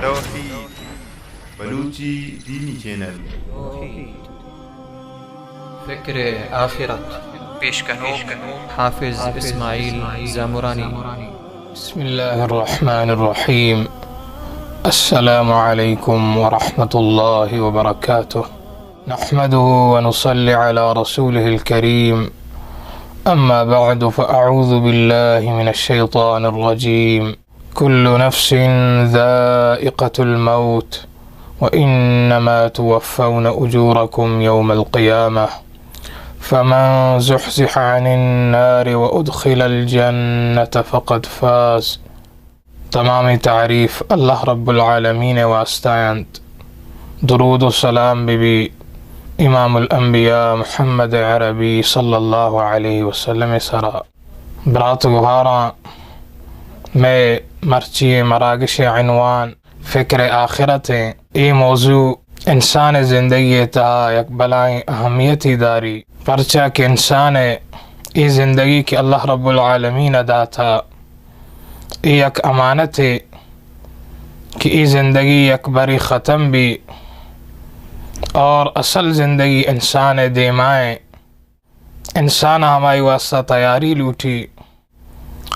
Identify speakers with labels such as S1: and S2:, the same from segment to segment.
S1: توحید بلوچی دینی چینل
S2: فکر آخرت پیشکنوم حافظ اسماعیل زامرانی.
S3: بسم الله الرحمن الرحيم. السلام عليكم ورحمة الله وبركاته. نحمده ونصلي على رسوله الكريم. أما بعد فأعوذ بالله من الشيطان الرجيم. كل نفس ذائقة الموت وإنما توفون أجوركم يوم القيامة فمن زحزح عن النار وأدخل الجنة فقد فاز. تمام تعریف اللہ رب العالمین واسطائند. درود و سلام بی امام الانبیاء محمد عربی صلی اللہ علیہ وسلم سرا. برات گہاراں میں مرچی مراگش عنوان فکر آخرت ہیں. یہ موضوع انسان زندگی تا یک بلائیں اہمیتی داری، پرچہ کہ انسان یہ زندگی کہ اللہ رب العالمین ادا تھا، یہ ایک امانت ہے کہ یہ زندگی یک بری ختم بھی، اور اصل زندگی انسان دیمائیں. انسان ہماری واسطہ تیاری لوٹی.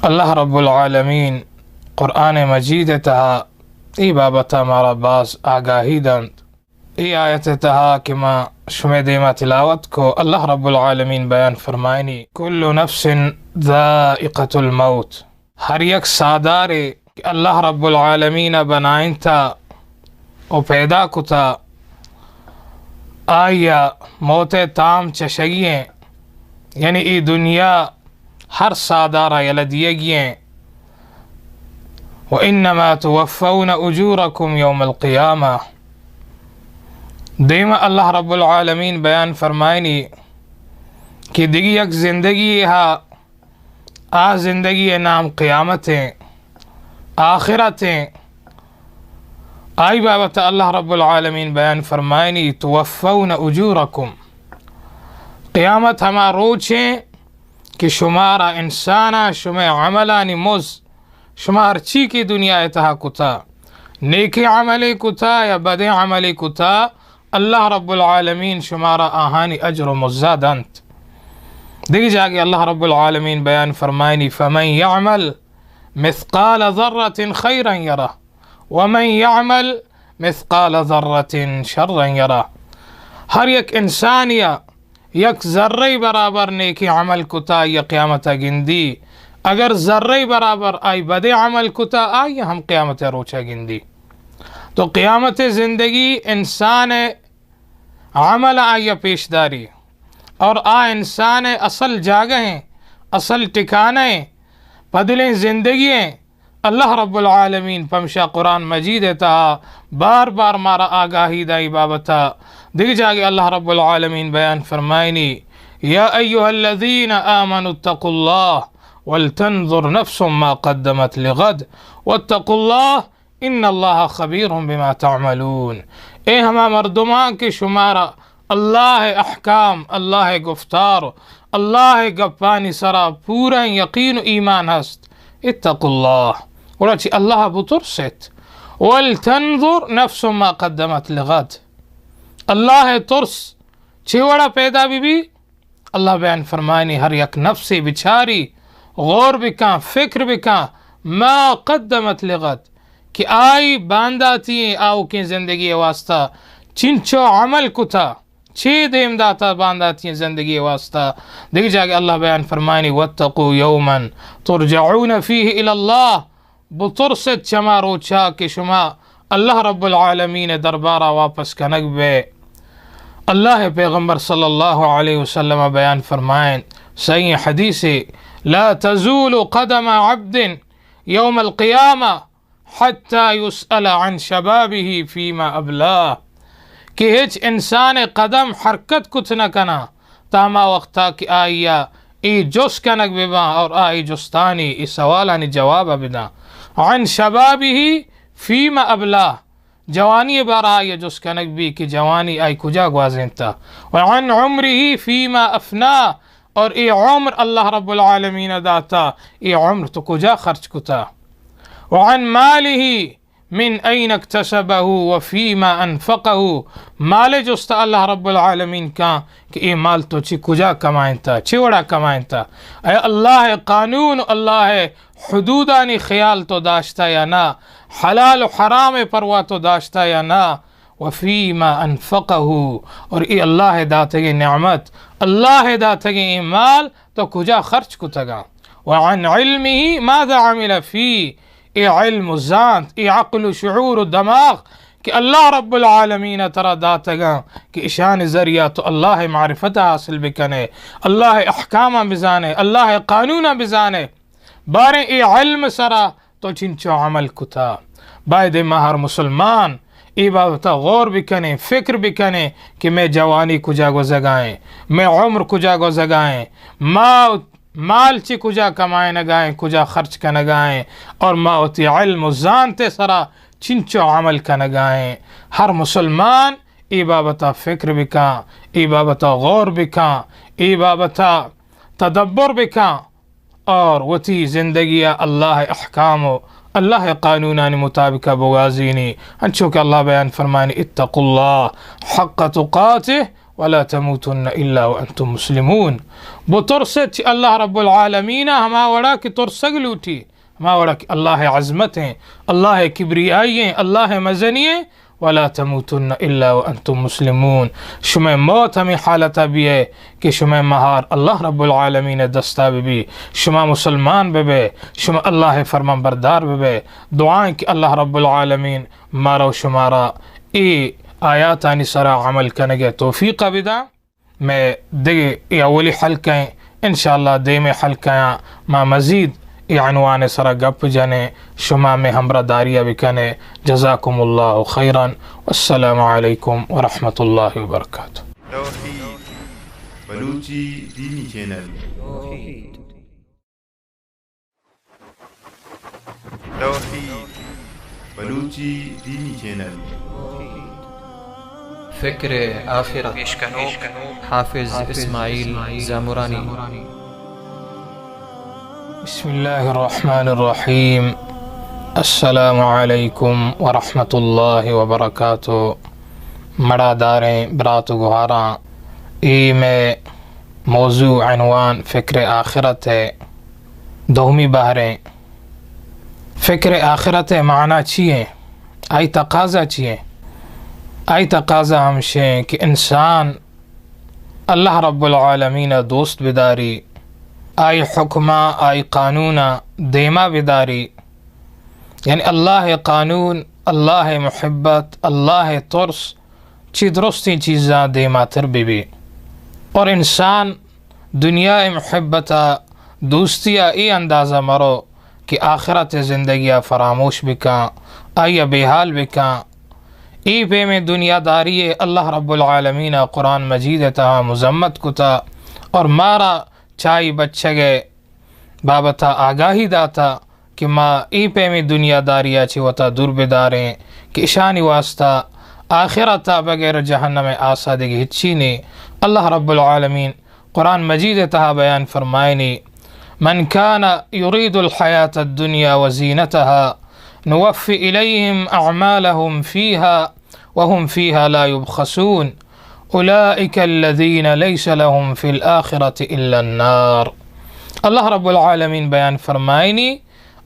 S3: اللہ رب العالمین قرآن مجید تہا ای بابتا ہمارا باز آگاہی دند. ای آیت تہا کہ ما شمع دیما تلاوت کو اللہ رب العالمین بیان فرمائنی کل نفس ذائقۃ الموت. ہر یک سادارے کہ اللہ رب العالمین بنائن تھا او پیدا کتا آیا موت تام چشگییں، یعنی ای دنیا ہر سادارہ یلدیگییں. وَإِنَّمَا تُوَفَّوْنَ أُجُورَكُمْ يَوْمَ الْقِيَامَةِ. دیمہ اللہ رب العالمین بیان فرمائنی کہ دیگی یک زندگی ہے، زندگی نام قیامتیں آخرتیں. آئی بابت اللہ رب العالمین بیان فرمائنی توفون اجورکم. قیامت ہما روچیں کہ شمارا انسانا شمع عملانی مز شمار چی کی دنیا اتہا کتا، نیکی عملی کتا یا بد عملی کتا، اللہ رب العالمین شمارا آہانی اجر و مزادنت. دیکھ جاگے اللہ رب العالمین بیان فرمائنی فمن یعمل مثقال ذرة خیرا یرہ ومن یعمل مثقال ذرة شرا یرہ. ہر یک انسانیہ یک ذرے برابر نیکی عمل کتا یا قیامت گندی، اگر ذرے برابر آئی بد عمل کتا آئی ہم قیامت روچہ گندی. تو قیامت زندگی انسان عمل آئی پیشداری، اور انسان اصل جاگہ ہیں، اصل ٹکانے پدلیں زندگی ہیں. اللہ رب العالمین پمشا قرآن مجید تا بار بار مارا آگاہی دائی بابتا. دیکھ جاگے اللہ رب العالمین بیان فرمائنی یا ایوہ الذین آمنوا اتقوا اللہ ولتنظر نفس ما قدمت لغد واتقوا اللہ ان اللہ خبیر بما تعملون. اے ہما مردمان کے شمارا اللہ احکام، اللہ گفتار، اللہ گپانی سرا پورا یقین و ایمان ہست. اتقوا اللہ وراچی اللہ بترست. ولتنظر نفس ما قدمت لغد. اللہ ترس چھوڑا پیدا بھی اللہ بیان فرمائنی ہر یک نفس بچاری غور بکاں فکر بکاں ما قدمت لغد کہ آئی بانداتی آو کی زندگی واسطہ چنچو عمل کتا چھ دیم داتا بانداتی زندگی واسطہ. دیکھ جاگے اللہ بیان فرمائنی واتقوا یوما ترجعون فیہ الاللہ. بترست چما روچا کہ شما اللہ رب العالمین دربارہ واپس کنگ بے. اللہ پیغمبر صلی اللہ علیہ وسلم بیان فرمائیں صحیح حدیث لا تزول قدم عبد یوم القیامہ حتی یسأل عن شبابه فیما ابلاہ. کہ ہچ انسان قدم حرکت کت نہ کنا تاما وقتا کہ آئیا ای جس کنک ببا اور آئی جستانی ای سوالانی جواب بدا. عن شبابه فیما ابلاہ. جوانی بارا آئی جس کنک بھی کہ جوانی آئی کجا گوازنتا. وعن عمره فیما افنا. اور ای عمر اللہ رب العالمین داتا ای عمر تو کجا خرچ کتا. وعن ماله من أين اكتسبه وفيما أنفقه مال جست اللہ رب العالمین کا کہ یہ مال تو چی کجا کمائن تا چی وڑا کمائن تا اے اللہ قانون اللہ حدودانی خیال تو داشتا یا نا حلال و حرام پروا تو داشتا یا نا وفیما انفقہ اور ای اللہ داتگی نعمت اللہ داتگی مال تو کجا خرچ کو تگا وعن علمه ماذا عمل فی ای علم ذات ای عقل و شعور و دماغ کہ اللہ رب العالمین ترا داتگا کہ اشان ذریعہ تو اللہ معرفت حاصل بکنے اللہ احکام بزانے اللہ قانون بزانے بارے ای علم سرا تو چنچو عمل کتا باید مہر مسلمان ای بابتا غور بکنے فکر بکنے کہ میں جوانی کجا گزگائیں میں عمر کجا گزگائیں مال چی کجا کمائیں نگائیں کجا خرچ کا نگائیں اور ماوتی علم زانتے سرا چنچو عمل کا نگائیں ہر مسلمان ای بابتا فکر بکا ای بابتا غور بکا ای بابتا تدبر بکا اور وتی زندگی اللہ احکام اللہ قانونان مطابقہ بغازینی انچو کہ اللہ بیان فرمانی اتقوا اللہ حق تقاته ولا تموتن الا وانتم مسلمون وہ ترست اللہ رب العالمین ہما وڑا کی ترسگ لوٹی ہما وڑا کی اللہ عظمت ہیں اللہ کبریائی ہیں اللہ مزنی ہیں ولا تموتن الا وانتم مسلمون شمع موت ہمیں حالتا بھی ہے کہ شمع مہار اللہ رب العالمین دستا بھی شمع مسلمان بے شمع اللہ فرمان بردار بے دعائیں کہ اللہ رب العالمین مارا و شمارا ای آیاتانی سرا عمل کنگے توفیق بدا میں دیگے ای اولی حلقیں انشاءاللہ دے میں حلقیں ما مزید ای عنوان سرا گپ جانے شما میں ہمرا داریہ بکنے جزاکم اللہ خیرا والسلام علیکم ورحمۃ اللہ وبرکاتہ
S1: توحید بلوچی دینی چینل توحید بلوچی دینی چینل
S2: فکر آخرت حافظ اسماعیل زامرانی
S3: بسم اللہ الرحمن الرحیم السلام علیکم ورحمۃ اللہ وبرکاتہ مڑا داریں برات و گہاراں ای میں موضوع عنوان فکر آخرت ہے دومی بہریں فکر آخرت معنی چیئے آئی تقاضا چیئے آئی تقاضا ہمشیں کہ انسان اللہ رب العالمین دوست بداری آئی حکمہ آئی قانونہ دیما بداری یعنی اللہ قانون اللہ محبت اللہ ترس چی درستی چیزاں دیما تر بھی اور انسان دنیا محبتہ دوستیہ ای اندازہ مرو کہ آخرت زندگیہ فراموش بکا آئی بے حال بکا ای پہ میں دنیا داری اللہ رب العالمین قرآن مجید تہا مذمت کتا اور مارا چائی بچے گئے بابتا آگاہی داتا کہ ماں ای پہ میں دنیا داریا چوتا دور بداریں کہ اشانی واسطہ آخرتا بغیر جہنم آسا دگی ہچی نے اللہ رب العالمین قرآن مجید تہا بیان فرمائنی من كان يريد الحياة الدنيا وزينتها نوفي إليهم أعمالهم فيها وهم فيها لا يبخسون أولئك الذين ليس لهم في الآخرة إلا النار اللہ رب العالمین بیان فرمائنی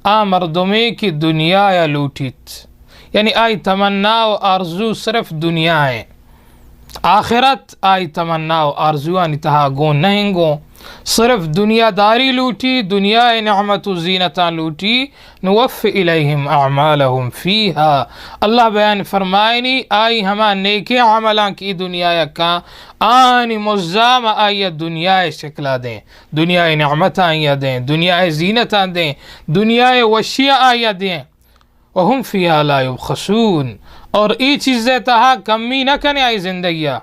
S3: مردمی کی دنیا یا لوٹیت یعنی آئی تمنا و آرزو صرف دنیا ہے آخرت آئی تمنا و آرزو انتہا گون نہیں گو صرف دنیا داری لوٹی دنیا نعمت و زینتاں لوٹی نوفی الیہم اعمالہم فیہا اللہ بیان فرمائنی آئی ہما نیکی عملاں کی دنیا یکا آنی مزام آئی دنیا شکلہ دیں دنیا نعمتاں آئی دیں دنیا زینتاں دیں دنیا وشیع آئی دیں وہم فیہا لا یبخسون اور ای چیزیں تہا کمی نہ کنے آئی زندگیہ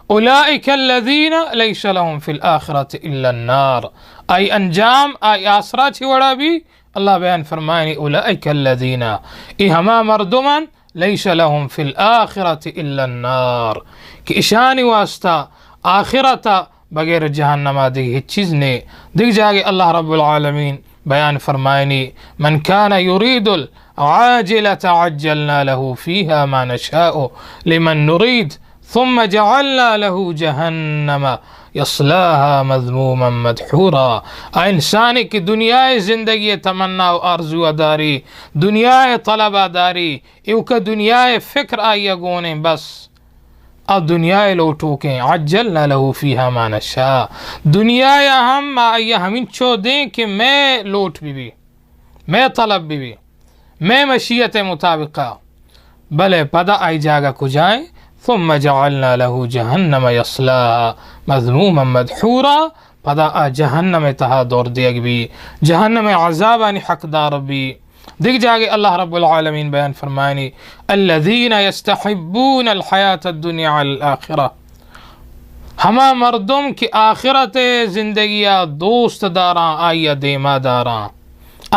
S3: اولئک الذین لیس لهم فی الآخرۃ الا النار آئی انجام آئی آسرا چھوڑا بھی اللہ بیان فرمائنی اولئک الذین ای ہما مردمان لیس لهم فی الآخرۃ الا النار کہ اشانی واسطہ آخرتا بغیر جہنم دیکھ ہیچ چیز نے دیکھ جاگے اللہ رب العالمین بیان فرمائنی من کان یرید العاجلة عجلنا له فيها ما نشاء لمن نريد ثم جعلنا له جہنم یصلاها مذموما مدحورا. انسانی کی دنیای زندگی تمنا و آرزو داری، دنیای طلب داری، ایو کا دنیای فکر آئی گونے بس اب دنیای لوٹو کے عجلنا له فيها ما نشاء. دنیای ہم آئی ہمیں چو دیں کہ میں لوٹ بھی میں طلب بھی میں مشیت مطابقہ بلے پدا آئی جاگا کو جائیں. ثم جعلنا له جہنم یصلاها مذموما مدحورا. پدا جہنم تہا دور دیگ بھی جہنم عذابانی حقدار بھی. دیکھ جاگے اللہ رب العالمین بیان فرمائنی الذین یستحبون الحیاة الدنیا علی الآخرہ. ہما مردم کی آخرت زندگیہ دوست داراں آئیہ دیما داراں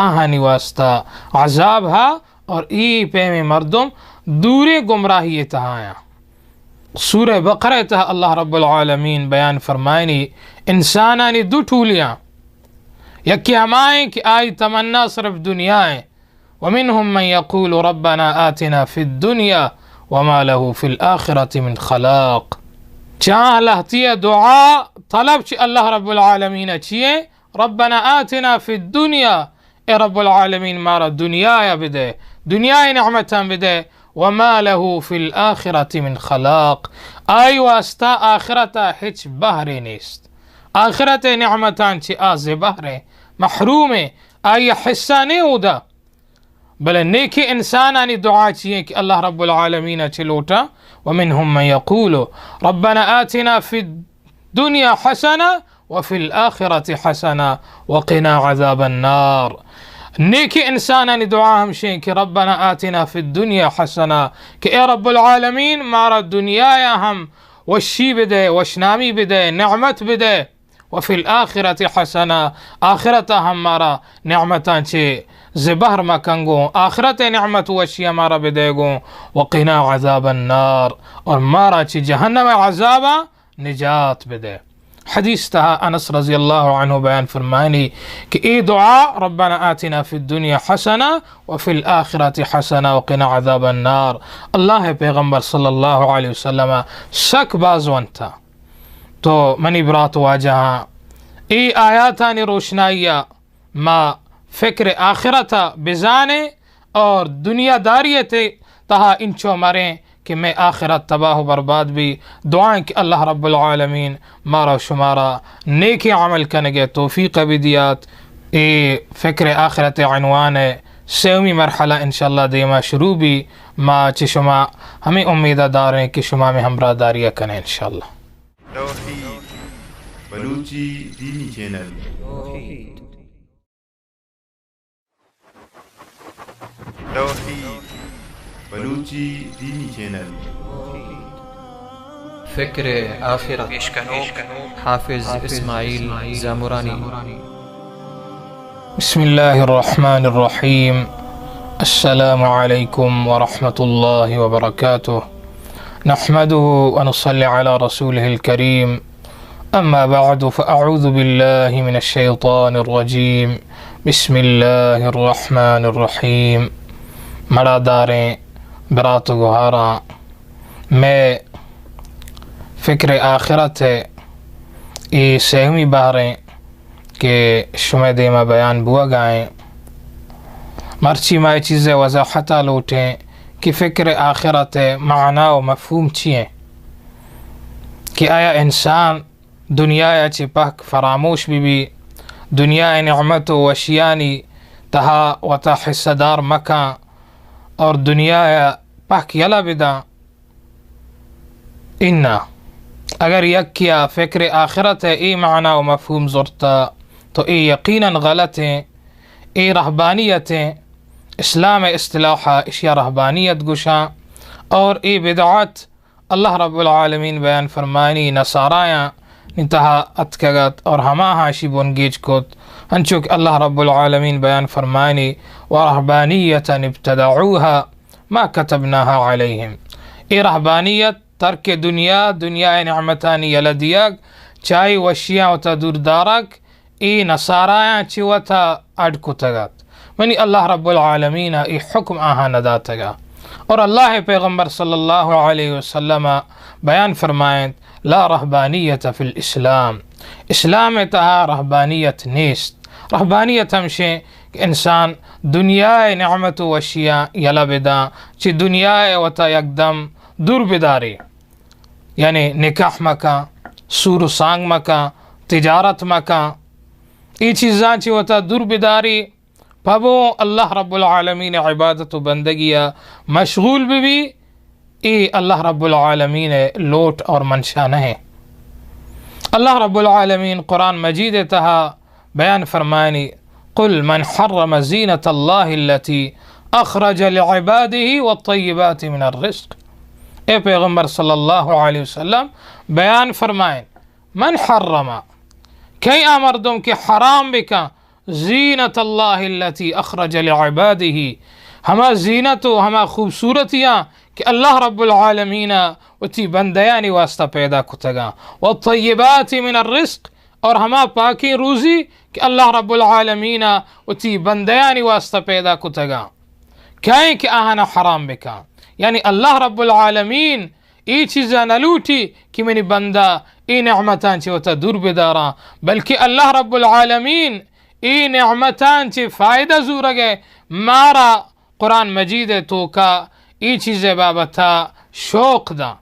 S3: آہانی واسطہ عذاب ہا اور ای پہ میں مردم دوری گمراہی تہایا. سورہ بقرہ تہا اللہ رب العالمین بیان فرمائنی انسانانی دو ٹولیاں یکی ہمائیں کہ آئی تمنا صرف دنیا ہے. ومنهم من يقول ربنا آتنا في الدنيا وما له في الآخرة من خلاق. چاہ لہتی دعا طلب چی اللہ رب العالمین چیئے ربنا آتنا في الدنيا اے رب العالمین مارا دنیا بدے دنیا نعمتاں بدے وما له في الآخرة من خلاق. آئی واسطہ آخرتا ہچ بہرے نیست. آخرت نعمتان چی آز بہرے محروم آئی حصہ نہیں ہودا بلے نیکی انسانانی دعا چیئے کہ اللہ رب العالمین چلوٹا. ومنهم من يقول ربنا آتنا في الدنيا حسنة وفي الآخرة حسنة وقنا عذاب النار. نیکی انسانانی دعا ہمشیں کہ ربنا آتنا في الدنيا حسنة کہ اے رب العالمین مارا دنیا ہم وشی بدے وشنامی بدے نعمت بدے. وفي الآخرة حسنة آخرت ہم مارا نعمتان چھے زبہر مکنگو آخرت نعمت وشی ہمارا بدے گو. وقنا عذاب النار اور مارا چھے جہنم عذابا نجات بدے. حدیث تہا انس رضی اللہ عنہ بیان فرمائنی کہ اے دعا ربنا آتنا فی الدنیا حسنہ وفی الآخرة حسنہ وقنا عذاب النار. اللہ پیغمبر صلی اللہ علیہ وسلم شک بازوان تھا تو منی برات واجہاں ای آیاتانی روشنائیہ ما فکر آخرتا بزانے اور دنیا داریت تہا انچو مریں کہ میں آخرت تباہ و برباد بھی. دعائیں کہ اللہ رب العالمین مارا شمارا نیکی عمل کنگے توفیق بھی دیات. اے فکر آخرت عنوان سیومی مرحلہ انشاءاللہ دیما شروع بھی ما چشما ہمیں امیدہ دار ہیں کہ شما میں ہمراہ داریہ کنے انشاءاللہ.
S1: توحید بلوچی دینی چینل. توحید بلوچی دینی چینل.
S2: فکر آخرت حافظ اسماعیل زامرانی.
S3: بسم اللہ الرحمن الرحیم. السلام علیکم ورحمۃ اللہ وبرکاتہ. نحمده ونصلي على رسوله الكريم. أما بعد فأعوذ بالله من الشيطان الرجيم. بسم الله الرحمن الرحيم. مرا داریں برات گہارا میں فکر آخرت ہے ای سہمی باریں کہ شمع دیما بیان بوا گائیں مرچی مائی چیزیں وضاحتہ لوٹیں کہ فکر آخرت معنی و مفہوم چیئیں کہ آیا انسان دنیا چپک فراموش بھی دنیا نعمت و وشیانی تہا و تا حصہ دار مکان اور دنیا پاک یلا بدا. انا اگر یک کیا فکر آخرت ہے ای معنی و مفہوم زرتا تو ای یقیناً غلط ہیں. ای رہبانیت ہیں. اسلام اصطلاحہ اشیا رہبانیت گشاں اور ای بدعات اللہ رب العالمین بیان فرمانی نصارایاں انتہا اتکگت اور ہما ہاشی بنگیج کت انچوک اللہ رب العالمین بیان فرمانی ورہبانیتا ابتدعوها ما كتبناها علیہم. ای رہبانیت ترک دنیا نعمتانی یلدیگ چاہی وشیاں و تدور دارک ای نصارایاں چی وتا اڈ کتگات منی اللہ رب العالمین ای حکم آہا نداتگا. اور اللہ پیغمبر صلی اللہ علیہ وسلم بیان فرمائیں لا رہبانیت فی الاسلام، اسلام تہا رہبانیت نیست. رہبانیت ہمشے کہ انسان دنیا نعمت و اشیاء یلا بدا چی دنیا وتا یکدم دور بداری، یعنی نکاح مکا، سور و سانگ مکا، تجارت مکا، ای چیزاں چی وتا دور بداری پبو اللہ رب العالمین عبادت و بندگیا مشغول بھی ای اللہ رب العالمین لوٹ اور منشا نہیں. اللہ رب العالمین قرآن مجید تہا بیان فرمائنی قل من حرم زینت اللہ التي اخرج لعباده والطیبات من الرزق. اے پیغمبر صلی اللہ علیہ وسلم بیان فرمائیں من حرم کئی آمردم کے حرام بکا زینت اللہ التي اخرج لعباده ہما زینت و ہما خوبصورتیاں کہ اللہ رب العالمین اتی بندیانی واسطہ پیدا کتگا، والطیبات من الرزق اور ہما پاکی روزی کہ اللہ رب العالمین اتی بندیانی واسطہ پیدا کتگا کہیں کہ آہنا حرام بکا. یعنی اللہ رب العالمین ای چیزا نلوٹی کہ منی بندہ ای نعمتان چی وتا دور بدارا، بلکہ اللہ رب العالمین ای نعمتان چی فائدہ زورگے مارا قرآن مجید تو کا ای چیز بابتا شوق دا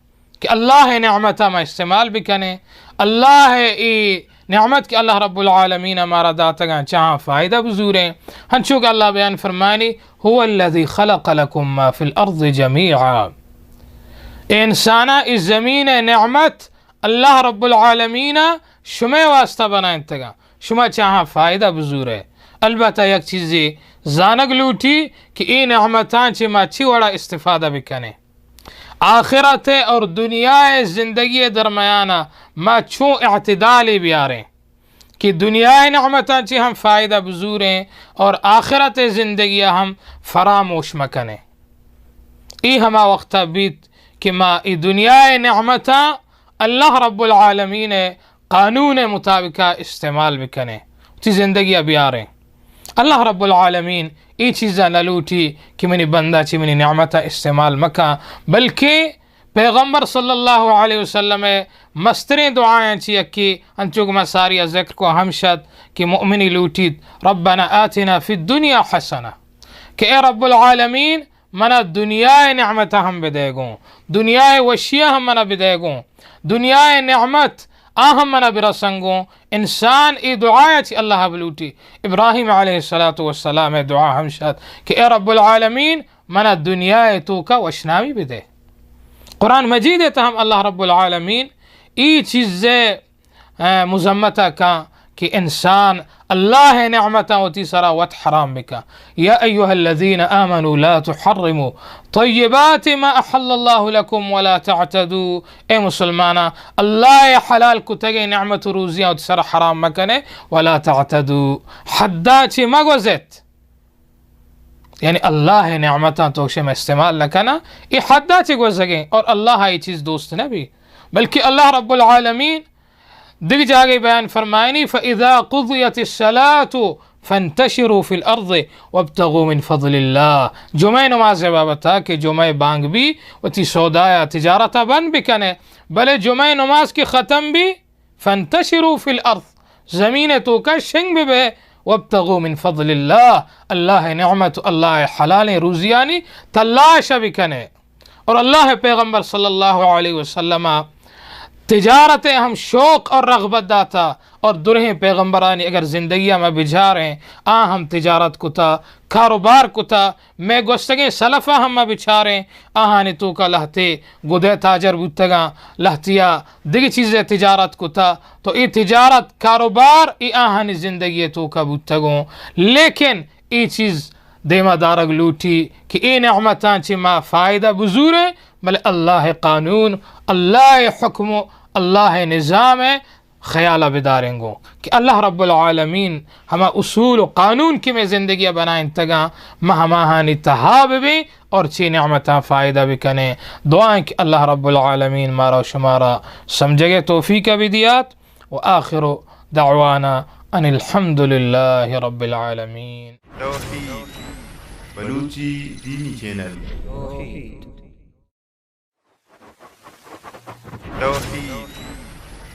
S3: کہ اللہ نعمتا ما استعمال بکنے، اللہ ای نعمت کہ اللہ رب العالمین مارا داتگاں چاہاں فائدہ بزوریں. ہنچو کہ اللہ بیان فرمانی هو الذي خلق لكم ما في الارض جميعا. انسانا اس زمین نعمت اللہ رب العالمین شمع واسطہ بنائیں تگا شما چاہاں فائدہ بزور ہے. البتہ یک چیزی زانگ لوٹی کہ ای نعمتان چی ما چی وڑا استفادہ بکنے، آخرت اور دنیا زندگی درمیانہ ما چون اعتدالی بیاریں کہ دنیا نعمتان چی ہم فائدہ بزوریں اور آخرت زندگی ہم فراموش مکنے. ای ہما وقتا بیت کہ ما ای دنیا نعمتا اللہ رب العالمین قانون مطابقہ استعمال بکنے تی زندگی بیاریں. اللہ رب العالمین ای چیزا نلوٹی کہ منی بندہ چی منی نعمتا استعمال مکا، بلکہ پیغمبر صلی اللہ علیہ وسلم مستریں دعائیں چی اکی انچوک مساری ذکر کو ہمشد کہ مؤمنی لوٹید ربنا آتنا فی الدنیا حسنہ کہ اے رب العالمین منا دنیا نعمتا ہم بدے گوں، دنیا وشیہ ہم منا بدے گوں، دنیا نعمت آہم منا برسنگوں. انسان ای دعائیں چی اللہ بلوٹی. ابراہیم علیہ السلام دعا ہمشد کہ اے رب العالمین منا دنیا تو کا وشنامی بدے. قرآن مجید تہم اللہ رب العالمین ای چیز مزمتہ کا کہ انسان اللہ نعمتا وتی سرا وت حرام بکا. یا ایہا الذین آمنوا لا تحرموا طیبات ما احل اللہ لکم ولا تعتدوا. اے مسلمانا اللہ حلال کتگے نعمت روزیاں وتی سرا حرام مکنے ولا تعتدوا حدا چی مگوزت، یعنی اللہ نعمتاں توشے میں استعمال لکنا ای حدا چی گوزگیں اور اللہ ای چیز دوست نبی، بلکہ اللہ رب العالمین دیکھ جاگے بیان فرمائنی فَإِذَا قُضِيَتِ الصَّلَاةُ فَانْتَشِرُوا فِي الْأَرْضِ وَابْتَغُوا مِنْ فَضْلِ اللَّهِ. جمعہ نماز بابتا کہ جمعہ بانگ بھی وتی سودایا تجارتا بند بکنے، بلے جمعہ نماز کی ختم بھی فَانْتَشِرُوا فِي الْأَرْضِ زمین تو کا شنگ بھی بے وَابْتَغُوا مِنْ فَضْلِ اللَّهِ اللہ نعمت اللہ حلال روزیانی تلاش بکنے. اور اللہ پیغمبر صلی اللہ علیہ وسلم تجارت ہم شوق اور رغبت داتا اور درہیں پیغمبرانی اگر زندگی میں بچاریں ہم تجارت کتا کاروبار کتا میں گوستگیں سلفہ ہم بچاریں آہانی تو کا لہتے گدے تاجر بودتگا لہتیا دیگی چیزیں تجارت کتا تو ای تجارت کاروبار ای آہانی زندگی تو کا بودتگوں. لیکن ای چیز دیما دارگ لوٹی کہ ای نعمتان چی ما فائدہ بزورے بلے اللہ قانون اللہ حکم اللہ نظام خیالہ بداریں گو کہ اللہ رب العالمین ہما اصول و قانون کی میں زندگی بنائیں تگا مہماہانی تحاب بھی اور چی نعمتاں فائدہ بھی کنے. دعائیں کہ اللہ رب العالمین مارا و شمارا سمجھے توفیق بھی دیات. وآخر دعوانا ان الحمد للہ رب العالمین۔
S1: توحید بلوچی دینی چینل، توحید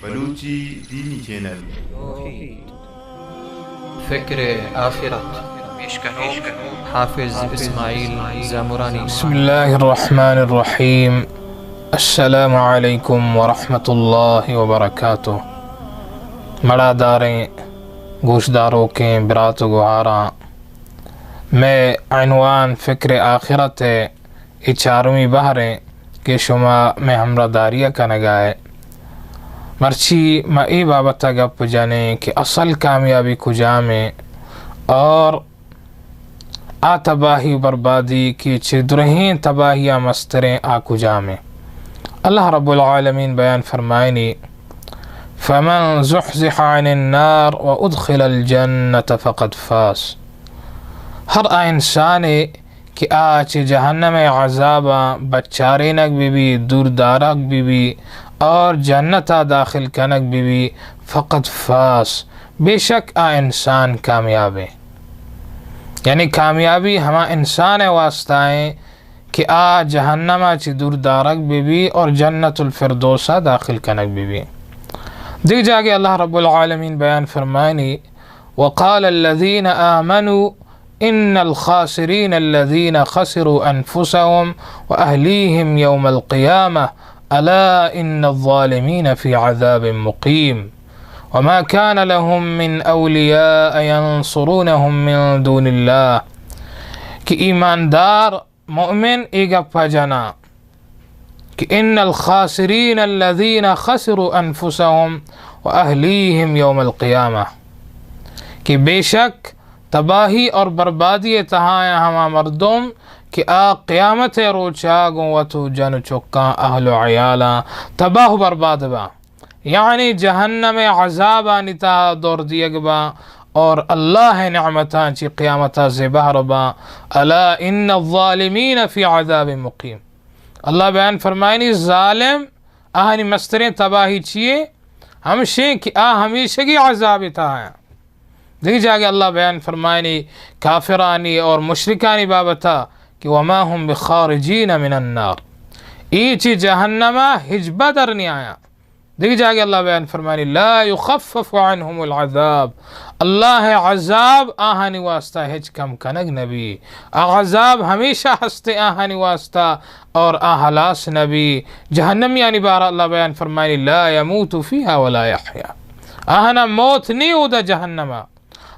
S1: بلوچی دینی چینل،
S2: فکر آخرت پیشکنو حافظ اسماعیل زامرانی۔
S3: بسم اللہ الرحمن الرحیم۔ السلام علیکم ورحمۃ اللہ وبرکاتہ۔ مڑا داریں گوشداروں کے برات و گہاراں، میں عنوان فکر آخرت ہے یہ چارمی بہریں کہ شما میں ہمراہ داریہ کا نگائے مرچی میں ای بابتا گپ جانے کہ اصل کامیابی کجا میں اور آ تباہی بربادی کی چدرہیں تباہیاں مستریں آ کجا میں۔ اللہ رب العالمین بیان فرمائنی فمن زحزح عن النار وادخل الجنة فقد فاز۔ ہر انسان کہ آج جہنم عذاباں بچارینک بھی دور دارک بھی اور جنتا داخل کنک بھی فقد فاز، بے شک آ انسان کامیاب ہے۔ یعنی کامیابی ہما انسان واسطہ ہے کہ آ جہنمہ چی دور دارک بھی اور جنت الفردوسہ داخل کنک بھی۔ دیکھ جاگے اللہ رب العالمین بیان فرمائنی وقال الذین آمنوا ان الخاسرین الذین خسروا انفسهم واہلیہم یوم القیامہ الا ان الظالمین فی عذاب مقیم وما كان لهم من اولیاء ينصرونهم من دون اللہ۔ کہ ایماندار مؤمن ایگا جنا کہ ان الخاسرین الذین خسروا انفسهم واہلیہم یوم القیامہ، کہ بے شک تباہی اور بربادی تہاں ہما مردم کہ آ قیامت روچا گوتو جن چکا اہل و عیالا تباہ برباد با، یعنی جہنم عذاب آنیتا دور دیگ با اور اللہ نعمتاں چی قیامتا زبہر با الا ان الظالمین فی عذاب مقیم۔ اللہ بیان فرمائنی ظالم آہنی مسترین تباہی چیئے ہمشیں کہ ہمیشہ کی عذاب تا ہے۔ دیکھ جاگے اللہ بیان فرمائنی کافرانی اور مشرکانی بابتا کہ وما ہم بخارجین من النار، ایچی جہنمہ ہجبہ در نہیں آیا۔ دیکھ جاگے اللہ بیان فرمائنی لا یخفف عنہم العذاب، اللہ عذاب آہانی واسطہ ہج کم کنگ نبی، عذاب ہمیشہ ہستے آہانی واسطہ اور آہلاس نبی۔ جہنم یعنی بارہ اللہ بیان فرمائنی لا یموت فیہا ولا یحیا، آہنا موت نہیں ہوتا جہنمہ۔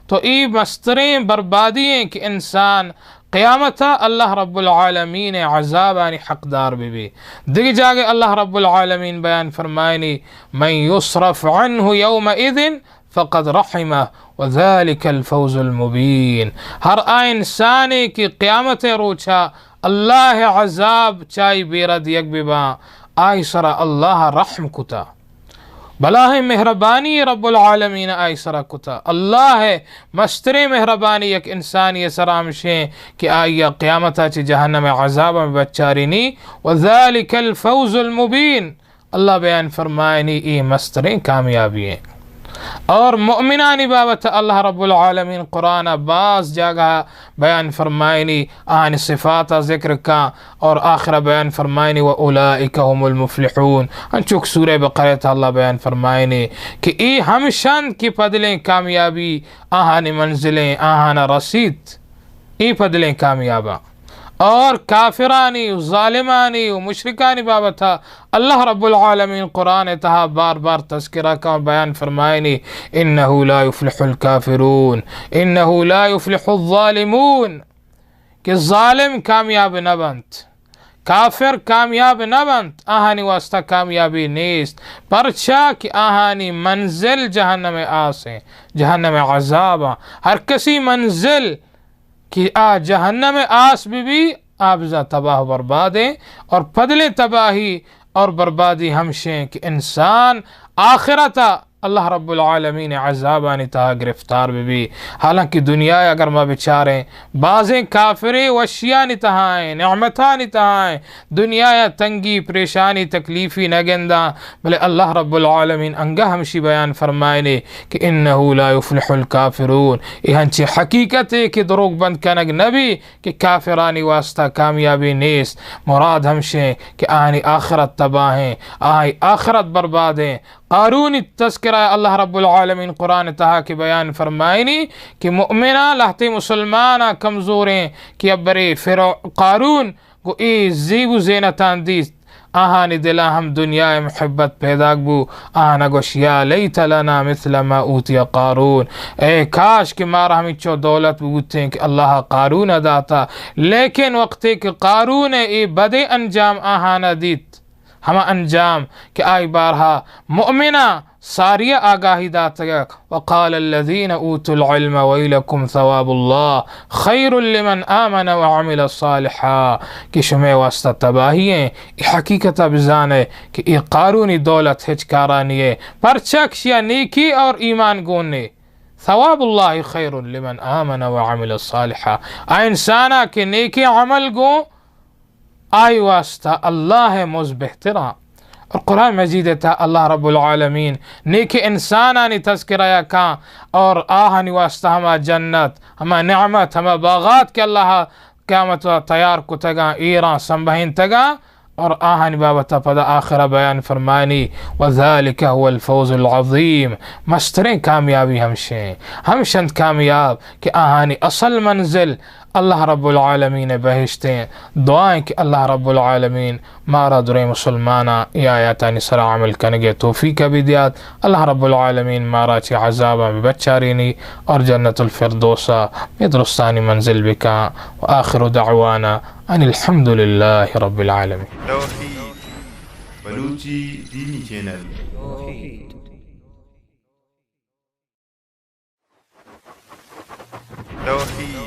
S3: تو ای مستریں بربادی ہیں کہ انسان قیامتا اللہ رب العالمین عذابانی حقدار بھی۔ دیکھ جاگے اللہ رب العالمین بیان فرمائنی من یصرف عنہ یومئذ فقد رحمہ وذلک الفوز المبین۔ ہر انسانی کی قیامت روچا اللہ عذاب چائی بیرد یک ببا آئی سرا اللہ رحم کتا، بلاہ مہربانی رب العالمین آئی سرا کتا۔ اللہ مستر مہربانی یک انسانی سرامشیں کہ آئی قیامتا چی جہنم عذاب میں بچارینی وذالک الفوز المبین۔ اللہ بیان فرمائنی ای مستریں کامیابی ہیں۔ اور مؤمنانی بابت اللہ رب العالمین قرآن بعض جگہ بیان فرمائنی آن صفات ذکر کا اور آخر بیان فرمائنی وَأُولَئِكَ هُمُ الْمُفْلِحُونَ۔ انچوک سورہ بقرہ اللہ بیان فرمائنی کہ ای ہمشن کی پدلیں کامیابی آہانی منزلیں آہانا رسید، ای پدلیں کامیابا۔ اور کافرانی و ظالمانی و مشرکانی بابتا اللہ رب العالمین قرآن تہا بار بار تذکرہ کا بیان فرمائنی انہو لا یفلح الکافرون انہو لا یفلح الظالمون، کہ ظالم کامیاب نہ بنت، کافر کامیاب نہ بنت، آہانی واسطہ کامیابی نیست، پرچا کہ آہانی منزل جہنم آسیں، جہنم عذاباں۔ ہر کسی منزل کہ جہنم آس بھی آبزہ تباہ بربادیں اور پدلیں تباہی اور بربادی ہمشیں کہ انسان آخرتا اللہ رب العالمین عذابانی تہا گرفتار بھی حالانکہ دنیا اگر ما بچاریں بعضیں کافریں وشیانی تہائیں نعمتانی تہائیں دنیا تنگی پریشانی تکلیفی نگندہ بلے اللہ رب العالمین انگا ہمشی بیان فرمائنے کہ انہو لا یفلح الکافرون یہ ہنچی حقیقت ہے کہ دروگ بند کنگ نبی کہ کافرانی واسطہ کامیابی نیست مراد ہمشیں کہ آنی آخرت تباہیں آئی آخرت بربادیں قارون تذکرہ اللہ رب العالمین قرآن تہا کے بیان فرمائنی کہ مؤمنہ لہتی مسلمانہ کمزوریں کہ اب برے قارون کو ای زیب و زینتان دیست آہانی دلا ہم دنیا محبت پیدا بو آہانا گوش یا لیت لنا مثل ما اوتی قارون اے کاش کہ مارا ہمیں چو دولت بوتے ہیں کہ اللہ قارون داتا لیکن وقتے کہ قارون ای بدے انجام آہانا دیت ہما انجام کہ آئی بارہا مؤمنہ ساریہ آگاہی داتا وقال الذین اوتوا العلم ویلکم ثواب اللہ خیر لمن آمن وعمل صالحا کہ شمع واسطہ تباہییں حقیقتہ بزانے کہ یہ قارونی دولت ہچکارانی ہے پرچکش یا نیکی اور ایمان گونے ثواب اللہ خیر لمن آمن وعمل صالحا انسانا کہ نیکی عمل گو آئی واسطہ اللہ ہے موز بہترہ اور قرآن مجید تھا اللہ رب العالمین نیک انسانانی تذکرہ کہاں اور آہانی واسطہ ہما جنت ہما نعمت ہما باغات کے اللہ قیامت تیار کو تگا ایران سنبہین تگا اور آہانی بابتا پدا آخرہ بیان فرمانی وذالک هو الفوز العظیم مسترین کامیابی ہمشند کامیاب کہ آہانی اصل منزل اللہ رب العالمین بہشتیں دعائیں کہ اللہ رب العالمین مارا درے مسلمانہ یہ آیاتانی سر عمل کنگے توفیق بھی دیات اللہ رب العالمین مارا چی عذابہ بھی بچارینی اور جنت الفردوسہ میں درستانی منزل بکا وآخر دعوانا ان الحمدللہ رب العالمین
S1: توحید بلوچی دینی چینل توحید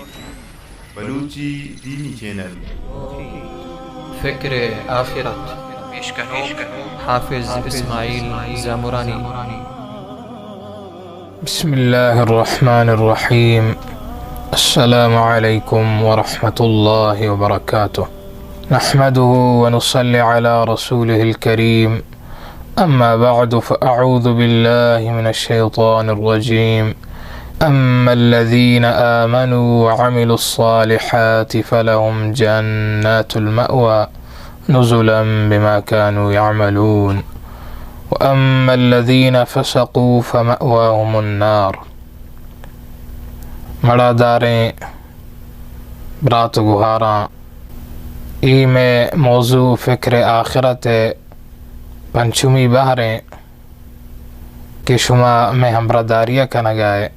S1: بلوچی دینی چینل
S2: فکر آخرت پیشکش حافظ اسماعیل زامرانی
S3: بسم اللہ الرحمن الرحیم السلام علیکم ورحمۃ اللہ وبرکاتہ نحمده ونصلي على رسوله الكريم أما بعد فأعوذ بالله من الشيطان الرجيم أما الذين آمنوا وعملوا الصالحات فلهم جنات المأوى نزلا بما كانوا يعملون وأما الذين فسقوا فمأواهم النار مڑا داریں برات گہاراں ای میں موضوع فکر آخرت پنچمی بہریں کہ شما میں ہمبرداریہ کنگائے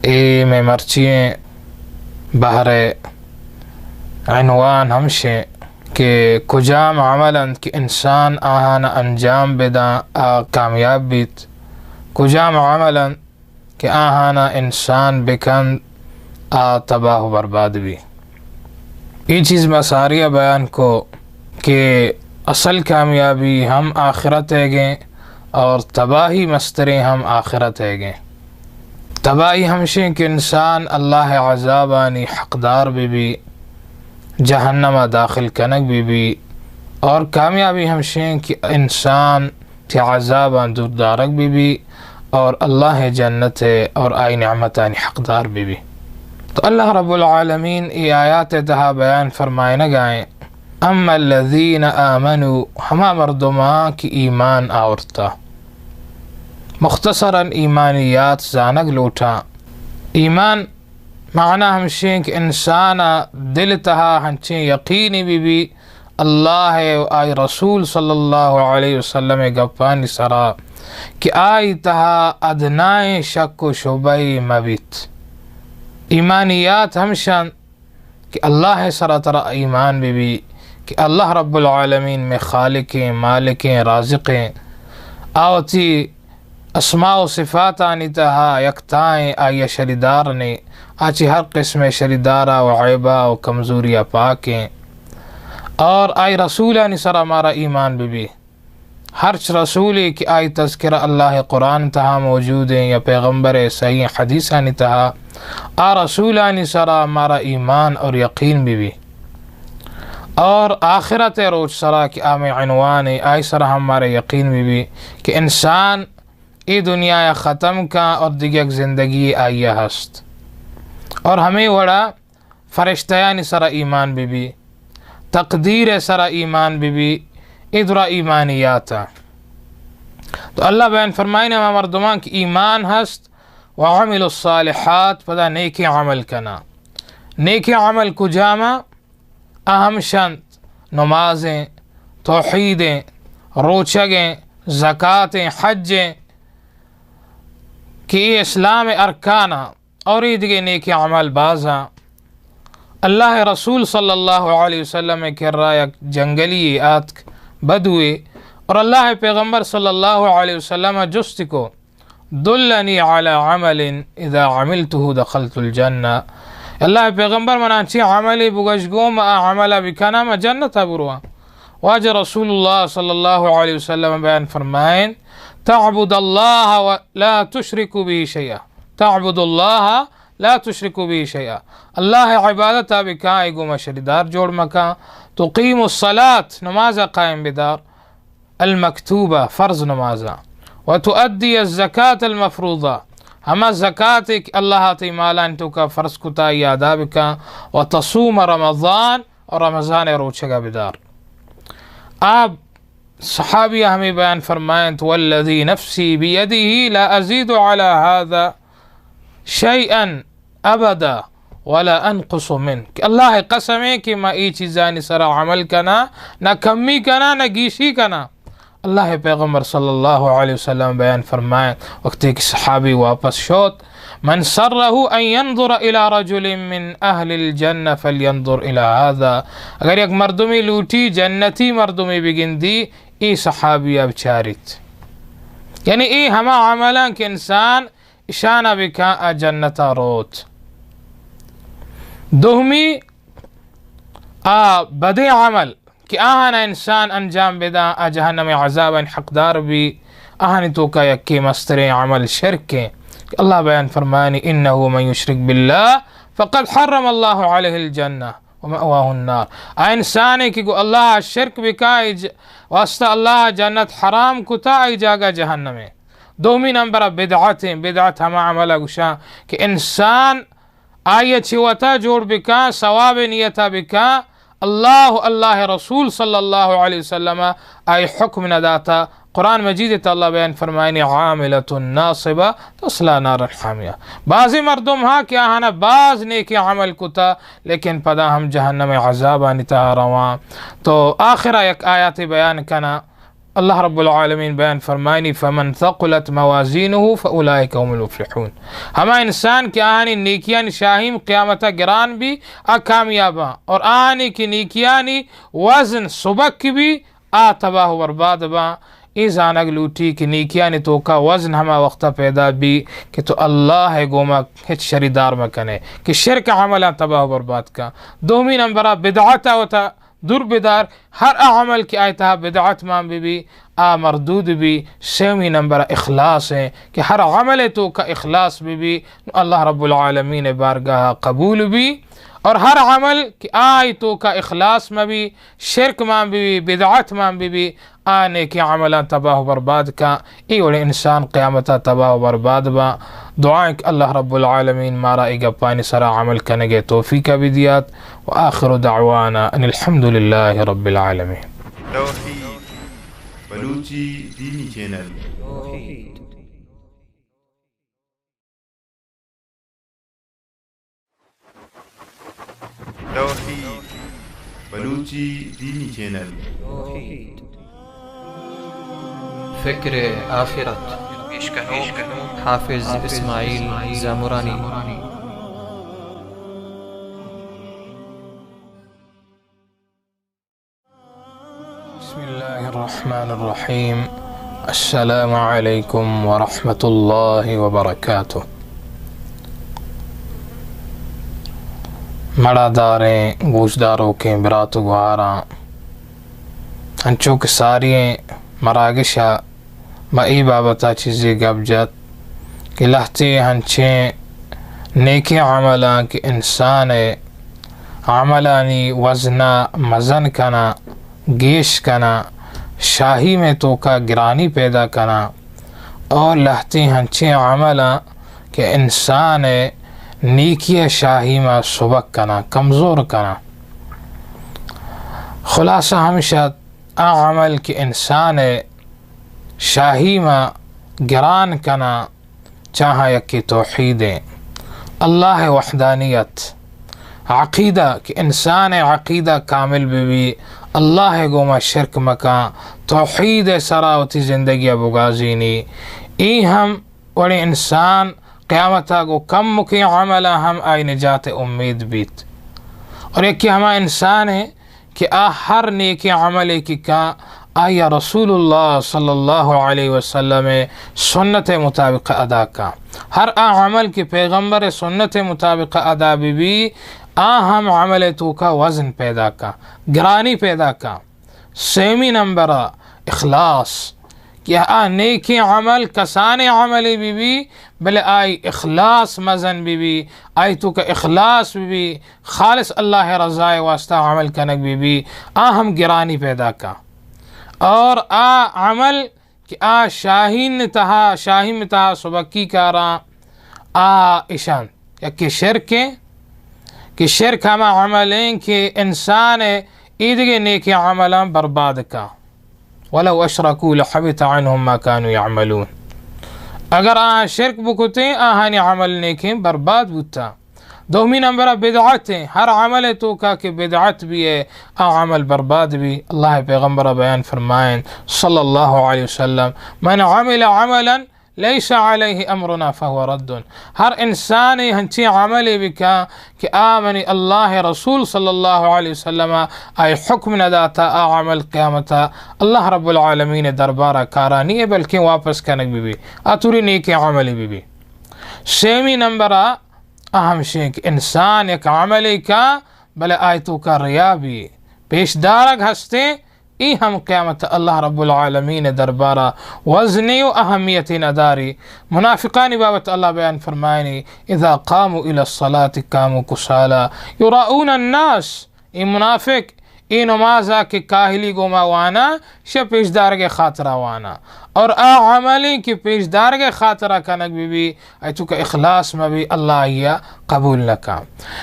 S3: ای میں مرچییں بہر عنوان ہمشیں کہ کجام عملند کہ انسان آہانا انجام بداں کامیاب بیت کجام عملند کہ آہانا انسان بکند تباہ و برباد بھی یہ چیز مساریہ بیان کو کہ اصل کامیابی ہم آخرت ہے گئیں اور تباہی مستریں ہم آخرت ہے گئیں تباہی ہمشیں کہ انسان اللہ عذابانی حقدار بھی جہنم داخل کنک بھی اور کامیابی ہمشیں کہ انسان تی عذابان دور دارک بھی اور اللہ جنت ہے اور آئی نعمتانی حقدار بھی تو اللہ رب العالمین ای آیات تہا بیان فرمائے نگائیں اما الذین آمنوا ہما مردمان کی ایمان آورتا مختصراً ایمانیات زانگ لوٹا ایمان معنی ہمشیں کہ انسان دل تہا ہنچیں یقینی بھی اللہ و آئی رسول صلی اللہ علیہ وسلم گپانی سرا کہ آئی تہا ادنائیں شک و شبہ مبیت ایمانیات ہمشن کہ اللہ سرا ترا ایمان بھی کہ اللہ رب العالمین میں خالقیں مالکیں رازقیں آوتی اسماء و صفات آنی تہا یکتائیں آئی شریدار نے آچی ہر قسم شریدارہ و عیبہ و کمزوریہ پاکیں اور آئی رسول آنی سرا ہمارا ایمان بھی ہر رسولی کی آئی تذکرہ اللہ قرآن تہا موجود ہیں یا پیغمبر صحیح حدیثانی تہا آ رسولانی سرا ہمارا ایمان اور یقین بھی اور آخرت روز سرا کی آم عنوان آئی سرا ہمارے یقین بھی کہ انسان ای دنیا ختم کا اور دیگر زندگی آئی ہست اور ہمیں وڑا فرشتیانی سرا ایمان بھی تقدیر سرا ایمان بھی ادرا ایمانیاتا تو اللہ بیان فرمائنے ہم مردمان کی ایمان ہست وعمل الصالحات پدا نیکی عمل کنا نیکی عمل کو جامع اہم شنط نمازیں توحیدیں روچگیں زکاتیں حجیں کہ اسلام ارکانا اور دیگے نیکی عمل بازاں اللہ رسول صلی اللہ علیہ وسلم کر رہا یک جنگلی آتک بدوی اور اللہ پیغمبر صلی اللہ علیہ وسلم جست کو دلنی علی عمل اذا عملته دخلت الجنہ اللہ پیغمبر منانچی عملی بگشگو ما عمل بکنا ما جنت بروا واجہ رسول اللہ صلی اللہ علیہ وسلم بیان فرمائن تعبد اللہ لا تشرک به شیئا تعبد اللہ لا تشرکو بھی شیئا اللہ عبادت بکا ایگو مشردار جوڑ مکا تقیم الصلاة نماز قائم بدار المکتوبہ فرض نمازہ وتؤدی الزکاة المفروضہ ہما زکاة اللہ تی مالان تو کا فرض کتا یادا بکا وتصوم رمضان اور رمضان روچگا بدار آپ صحابیہ ہمیں بیان فرمائیں والذی نفسی بیدہ لا ازید علی هذا شیئا ابدا ولا انقص من کہ اللہ قسم ہے کہ میں ای چیزانی سرا عمل کنا نہ کمی کنا نہ گیشی کنا اللہ پیغمبر صلی اللہ علیہ وسلم بیان فرمائیں وقت ایک صحابی واپس شوت من سرہ ان ينظر الى رجل من اہل الجنہ فلینظر الى هذا اگر ایک مردمی لوٹی جنتی مردمی بگندی ای صحابی اب چاریت یعنی ای ہما عملان کہ انسان اشانہ بکا جنتا روت دومی بدی عمل کہ آہانا انسان انجام بدا جہنم عذابا حقدار بھی آہانی تو کا یکی مستر عمل شرک کہ اللہ بیان فرمانی انہو من یشرک باللہ فقد حرم اللہ علیہ الجنہ ومأواہ النار انسانی کہ اللہ شرک بکا واسطہ اللہ جنت حرام کتا ای جاگا جہنم دومی نمبر بدعتیں بدعت ہما عملہ گشا کہ انسان آیت چوتا جوڑ بکا ثواب نیتا بکا اللہ رسول صلی اللہ علیہ وسلم آئی حکم نداتا قرآن مجید تا اللہ بیان فرمائنی عاملت ناصبہ تصلا نار حامیہ بعضی مردم ہاں کیا ہانا بعض نیکی عمل کتا لیکن پدا ہم جہنم عذابانی تا روان تو آخرہ یک آیات بیان کنا اللہ رب العالمین بیان فرمائنی فمن ثقلت موازینہ فاولئک هم المفلحون ہما انسان کی آہانی نیکیان شاہیم قیامتا گران بھی کامیاباں اور آہانی کی نیکیانی وزن سبک بھی تباہ و برباد باں ای زانگ لوٹی کی نیکیانی تو کا وزن ہما وقتا پیدا بھی کہ تو اللہ گوما ہچ شریدار مکنے کہ شرک عملہ تباہ و برباد کا دومی نمبرہ بدعتا ہوتا دور بدار ہر عمل کی آیتہ بدعت مان بھی مردود بھی سیویں نمبر اخلاص ہے کہ ہر عمل تو کا اخلاص بھی اللہ رب العالمین بارگاہ قبول بھی اور ہر عمل کی آیتوں کا اخلاص میں بھی شرک مان بھی بدعت مان بھی آنے کی عملہ تباہ و برباد کا ایوڑے انسان قیامتہ تباہ و برباد با دعائیں کہ اللہ رب العالمین مارا اگپانی سرا عمل کنگے توفیق بھی دیات وآخر دعوانا ان الحمدللہ رب العالمین
S1: توحید بلوچی دینی چینل توحید بلوچی دینی چینل
S2: فکر آخرت حافظ اسماعیل زامرانی
S3: بسم اللہ الرحمن الرحیم السلام علیکم ورحمۃ اللہ وبرکاتہ مڑا داریں گوشداروں کے برات و گوھاراں انچوں کے سارییں مراگشا ما ای بابتا چیزی گب جات کہ لہتی ہنچیں نیکی عملان کہ انسان عملانی وزنا مزن کنا گیش کنا شاہی میں تو کا گرانی پیدا کنا اور لہتی ہنچیں عملان کہ انسان نیکی شاہی میں سبک کنا کمزور کنا خلاصہ ہمشہ عمل کہ انسان شاہی میں گران کنا چاہا یکی توحید اللہ وحدانیت عقیدہ کہ انسان عقیدہ کامل بھی اللہ گوما شرک مکان توحید سراوتی زندگی بغازینی ای ہم وڑی انسان قیامتا کو کم مکی عملہ ہم آئی نجات امید بیت اور یکی ہما انسان ہے کہ ہر نیکی عمل کی کا آیا رسول اللہ صلی اللہ علیہ وسلم سنت مطابق ادا کا ہر عمل کی پیغمبر سنت مطابق ادا بھی ہم عمل تو کا وزن پیدا کا گرانی پیدا کا سیمی نمبر اخلاص کہ نیکی عمل کسان عمل بھی بلے آئی اخلاص مزن بھی آئی تو کا اخلاص بھی خالص اللہ رضائے واسطہ عمل کنک بھی ہم گرانی پیدا کا اور عمل کہ شاہین تہا سبکی کارا اشان کہ شرک ہما عملیں کہ انسان ایدگے نیکی عملان برباد کا ولو اشرکوا لحبط عنہم ما كانوا يعملون اگر شرک بکتے آہانی عمل نیکی برباد بتا دومی نمبر بدعت ہیں ہر عمل تو کا کہ بدعت بھی ہے عمل برباد بھی اللہ پیغمبر بیان فرمائیں صلی اللہ علیہ وسلم من عمل عملا لیس علیہ امرنا فهو رد ہر انسان ہنچی عمل بکا کہ آمنی اللہ رسول صلی اللہ علیہ وسلم آئی حکم نداتا عمل قیامتا اللہ رب العالمین دربارہ کارانی ہے بلکہ واپس کنک بھی اتوری نیکی عمل بھی سیمی نمبر اہم شیخ انسان ایک عملی کا بلے آیتو کا ریا بھی پیش دارک ہستے ای ہم قیامت اللہ رب العالمین دربارہ وزنی و اہمیت نداری منافقانی بابت اللہ بیان فرمائنی اذا قاموا الى الصلاة قاموا کسالا یراؤون الناس ای منافق ای نمازہ کے کاہلی گوما وانا شا پیشدار کے خاطرہ وانا اور عملی کی پیشدار کے خاطرہ کنک بھی ایتو کا اخلاص میں بھی اللہ آیا قبول لکا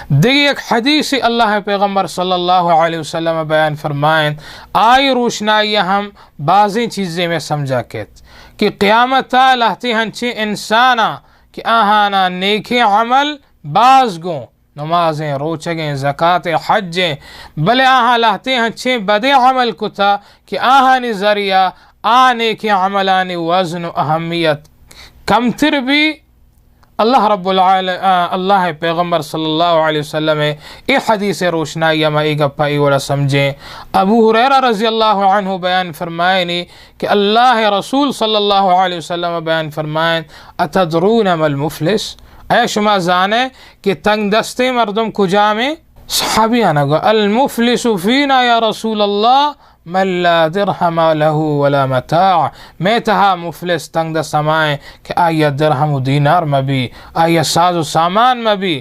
S3: دیکھ ایک حدیث اللہ پیغمبر صلی اللہ علیہ وسلم بیان فرمائیں آئی روشنائی ہم بعضی چیزیں میں سمجھا کہت کہ قیامتا لہتی ہنچی انسانا کہ آہانا نیکی عمل باز گوں نمازیں روچگیں زکاة حجیں بلے آہاں لہتے ہنچیں بدے عمل کتا کہ آہانی ذریعہ آنے کی عملانی وزن و اہمیت کم تر بھی اللہ رب اللہ پیغمبر صلی اللہ علیہ وسلم ای حدیث روشنائی ما ای گپا ای وڑا سمجھیں ابو ہریرہ رضی اللہ عنہ بیان فرمائنی کہ اللہ رسول صلی اللہ علیہ وسلم بیان فرمائن اتدرون ما المفلس اے شما زانے کہ تنگ دستے مردم کجا میں صحابیانا گو المفلس فینا یا رسول اللہ من لا درہم له ولا متاع میں تہا مفلس تنگ دست ہمائیں کہ آیا درہم و دینار مبی آیا ساز و سامان مبی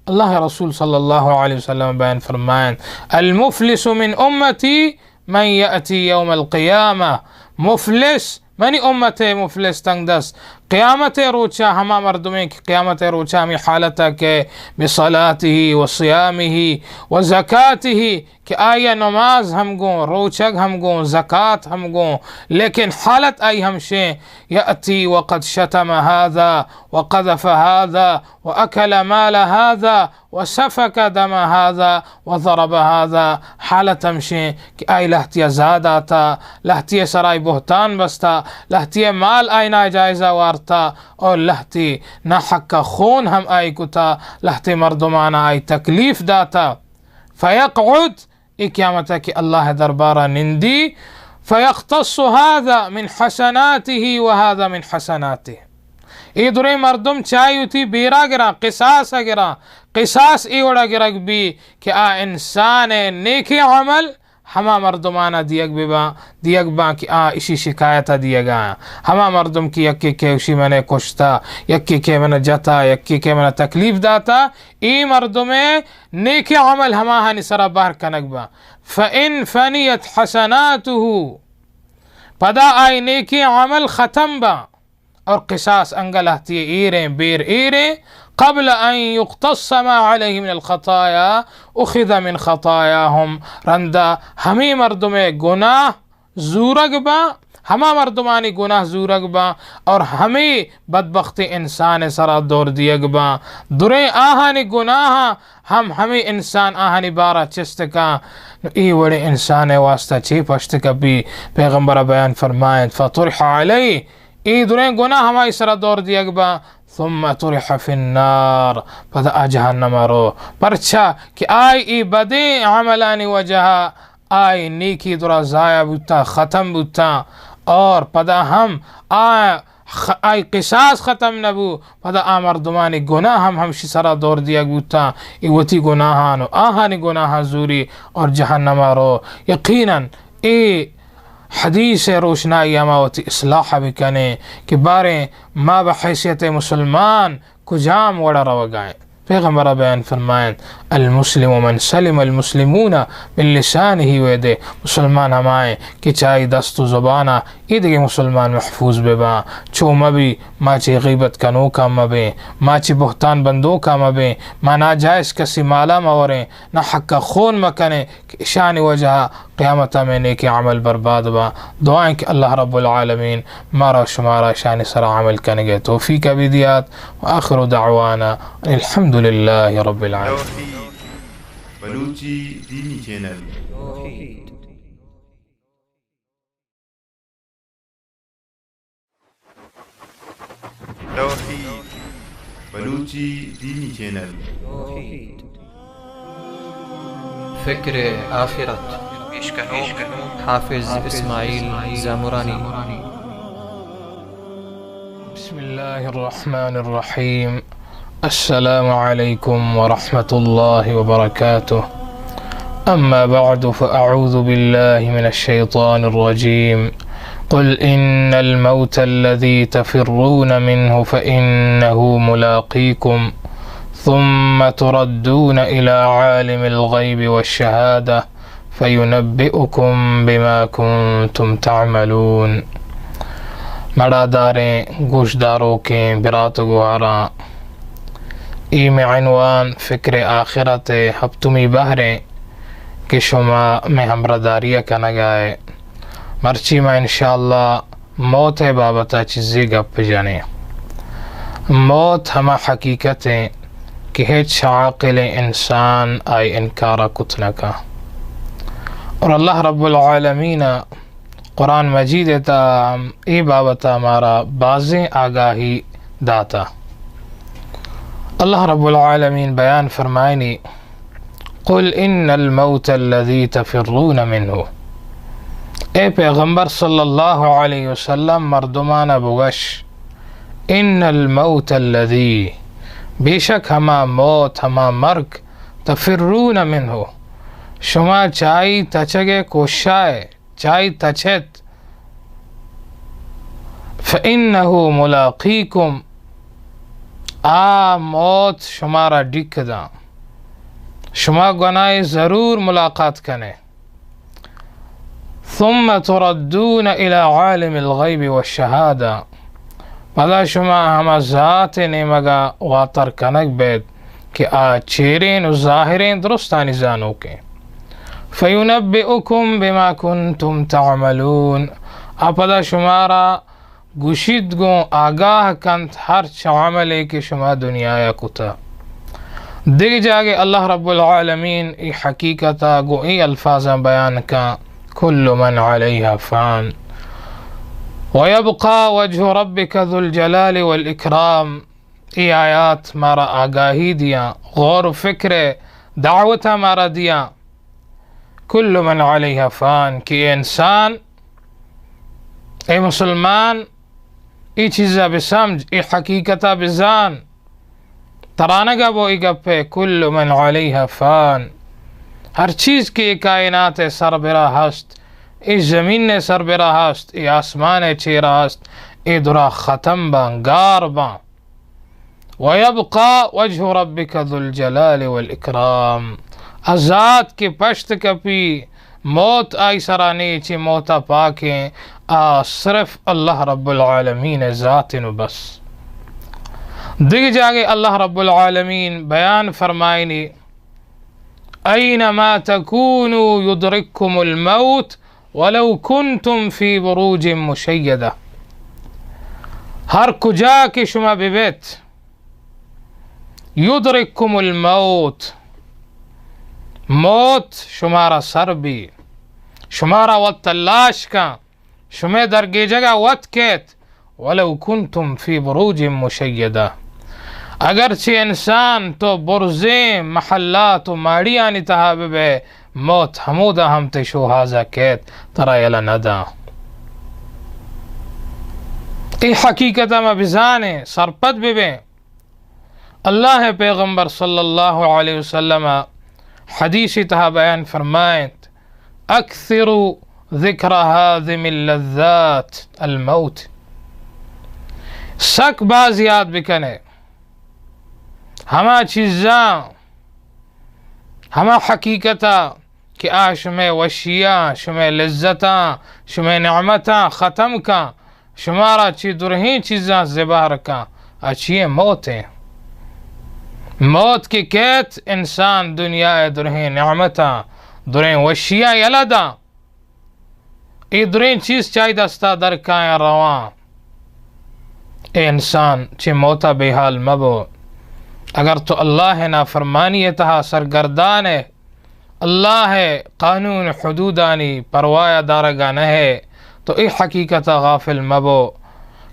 S3: اللہ رسول صلی اللہ علیہ وسلم بیان فرمائیں المفلس من امتی من یأتی یوم القیامہ مفلس منی امت مفلس تنگ دست قیامت روچا ہما مردمیں کہ قیامت روچا ہمیں حالتا کہ بصلاته و صیامه و زکاته کہ آیا نماز ہم گوں روچگ ہم گوں زکاة ہم گوں لیکن حالت آئی ہمشیں یأتی وقد شتم هذا وقذف هذا وأكل مال هذا وسفك دم هذا وضرب هذا حالت ہمشیں کہ آئی لہتی زاد آتا لہتی سرائی بہتان بستا لہتی مال آئی ناجائزہ وارتا اور لہتی نہ حق کا خون ہم آئی کتا لہتی مردمانہ آئی تکلیف داتا فیقعد ای قیامتا کہ اللہ دربارہ نندی فیختص هذا من حسناته وهذا من حسناته ای درے مردم چاہیو تھی بیرا گرا قصاص گرا قصاص ای وڑا گرک بھی کہ انسان نیکی عمل ہما مردمانہ دیگ با کہ اسی شکایتہ دیگا ہما مردم کی یکی کے اسی میں نے کشتا یکی کے میں نے جتا یکی کے میں نے تکلیف داتا ای مردمیں نیکی عمل ہما ہنی سرا باہر کنک با فَإِن فَنِيَتْ حَسَنَاتُهُ پدا آئی نیکی عمل ختم با اور قصاص انگلہتی ایریں بیر ایریں قبل ان يقتص ما عليه من الخطايا اخذ من خطاياهم رندہ ہمیں مردم گناہ زورگ با ہما مردمانی گناہ زورگ با اور ہمیں بدبخت انسان سرا دور دیگ با دریں آہانی گناہ ہمیں انسان آہانی بارہ چستکا ای وڑے انسان واسطہ چی پشتکا بھی پیغمبر بیان فرمائیں فطرح علی ای دریں گناہ ہمائی سرا دور دیگ با ثم طرح فی النار پدا جہنم رو پرچا کہ ای بدیں عملانی وجہ آئی نیکی درا ضائع بوتا ختم بوتا اور پدا ہم آئی قصاص ختم نبو پدا مردمانی گناہ ہم سرا دور دیا بوتا ایوتی گناہانو آہانی گناہ زوری اور جہنم رو یقیناً ای حدیث روشنائی ہماوتی اصلاح بکنے کہ باریں ما بحیثیت مسلمان کجام وڑا روگائیں پیغمبر بیان فرمائیں المسلم من سلم المسلمون من لسانہ ویدے مسلمان ہمائیں کہ چاہی دست و زبانہ ایدگی مسلمان محفوظ بے با چو مبی ما چی غیبت کنو کا مبے ما چی بہتان بندو کا مبے ما ناجائز کسی مالا موریں نہ حق خون مکنے کہ شان وجہ قیامتہ میں نیکی عمل برباد با دعائیں کہ اللہ رب العالمین مارا شمارا شان سر عمل کنگے توفیق بھی دیات وآخر دعوانا الحمد للہ رب العالمین
S1: بلوچی دینی چینل توحید بلوچی دینی چینل
S2: فکر آخرت حافظ اسماعیل زامرانی
S3: بسم اللہ الرحمن الرحیم السلام علیکم ورحمۃ اللہ وبرکاتہ اما بعد فاعوذ باللہ من الشیطان الرجیم قل ان الموت الذي تفرون منه فإنه ملاقيكم ثم تردون إلى عالم الغيب والشهادة فينبئكم بما كنتم تعملون مڑا داریں گوش داروں کے برات گوارا ای میں عنوان فکر آخرت ہفتمی بہریں کہ شما میں ہمرداریہ کا نگائے مرچی میں انشاءاللہ موت ہے بابتا چیزی گپ جانے موت ہما حقیقت ہے کہ ہیچ عاقل انسان آئی انکارا کتنا کا اور اللہ رب العالمین قرآن مجید تا ای بابتا ہمارا بازیں آگاہی داتا اللہ رب العالمین بیان فرمائنی قل ان الموت الذي تفرون منه اے پیغمبر صلی اللہ علیہ وسلم مردمان بگش ان الموت الذي بے شک ہما موت ہما مرگ تفرون منہ شما چائی تچگے کوشائے چائی تچت فإنه ملاقیکم موت شمارا ڈک دا شما گناہ ضرور ملاقات کنے ثم تردون الى عالم الغیب والشہادہ پدا شما ہما ذات نمگا واتر کنک بید کہ چیرین و ظاہرین درستانی زانو کے فینبئکم بما کنتم تعملون پدا شمارا گوشید گو آگاہ کنت ہر عملے کے شما دنیا یا کتا دیکھ جاگے اللہ رب العالمین ای حقیقتا گو ای الفاظ بیان کا کل من علیہا فان وَيَبْقَى وَجْهُ رَبِّكَ ذُو الْجَلَالِ وَالْإِكْرَامِ ای آیات مارا آگاہی دیا غور و فکر دعوتا مارا دیا کل من علیہا فان کہ اے انسان اے مسلمان ای چیزا بسمجھ ای حقیقتا بزان ترانگا بو ای گپے کل من علیہا فان ہر چیز کی کائنات سربراہ ہست، ای زمین سربراہ ہست، ای آسمان چیرہ ہست، ای درا ختم بان گار بان. وَيَبْقَى وَجْهُ رَبِّكَ ذُو الْجَلَالِ وَالْإِكْرَامِ. ذات کی پشت کپی موت آئی سرانی چی موتا پاکیں صرف اللہ رب العالمین ذات نو بس. دیکھ جاگے اللہ رب العالمین بیان فرمائنی اینما تکونوا یدرککم الموت ولو کنتم فی بروج مشیدہ. ہر کجا کی شما بیت یدرککم الموت، موت شمارا سر بھی، شمارا وقت تلاش کا، شمیں درگی جگہ وقت کیت ولو کنتم فی بروج مشیدہ. اگرچہ انسان تو برزیں محلات و ماڑیانی تحابب ہے، موت حمودہ ہم تشو حاضر کیت ترا یلا ندا. ای حقیقتہ میں بزانے سرپت بے اللہ پیغمبر صلی اللہ علیہ وسلم حدیث تہا بیان فرمائت اکثروا ذکر ہاذم اللذات الموت. سک باز یاد بکنے ہما چیزاں ہما حقیقتا کہ شمیں وشیاں شمیں لذتاں شمیں نعمتاں ختم کا شمارا چی درہیں چیزاں زبار کا اچھی موت ہیں. موت کی کیت انسان دنیا درہیں نعمتاں درہیں وشیاں یلدا ای درہیں چیز چاہی دستا درکائیں روان. اے انسان چی موتا بے حال مبو. اگر تو اللہ نافرمانی تہا سرگردان ہے، اللہ قانون حدودانی پروایا دارگا نہ تو ای حقیقت غافل مبو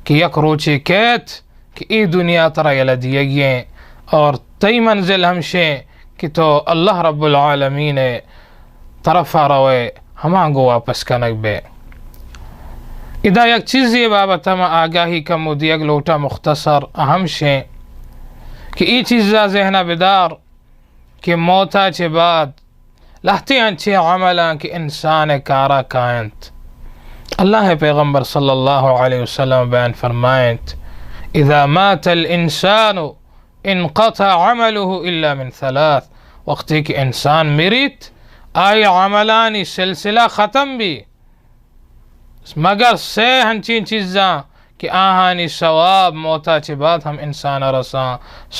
S3: کہ یک روچی کیت کہ ای دنیا ترا یلدیگیں اور تی منزل ہمشیں کہ تو اللہ رب العالمین طرفا روے ہمان گو واپس کنک بے. ادا یک چیزی بابت ہم آگاہی کا مدیگ لوٹا مختصر اہم شیں کہ ای چیزا ذہنہ بدار کہ موتا چے بعد لہتی انچے عملان کہ انسان کارا کائنت. اللہ پیغمبر صلی اللہ علیہ وسلم بیان فرمائت اذا مات الانسان انقطع عمله الا من ثلاث. وقتی کہ انسان مریت آئی عملانی سلسلہ ختم بھی مگر سے ہنچین چیزاں کہ آہانی ثواب موتا چی بعد ہم انسان رساں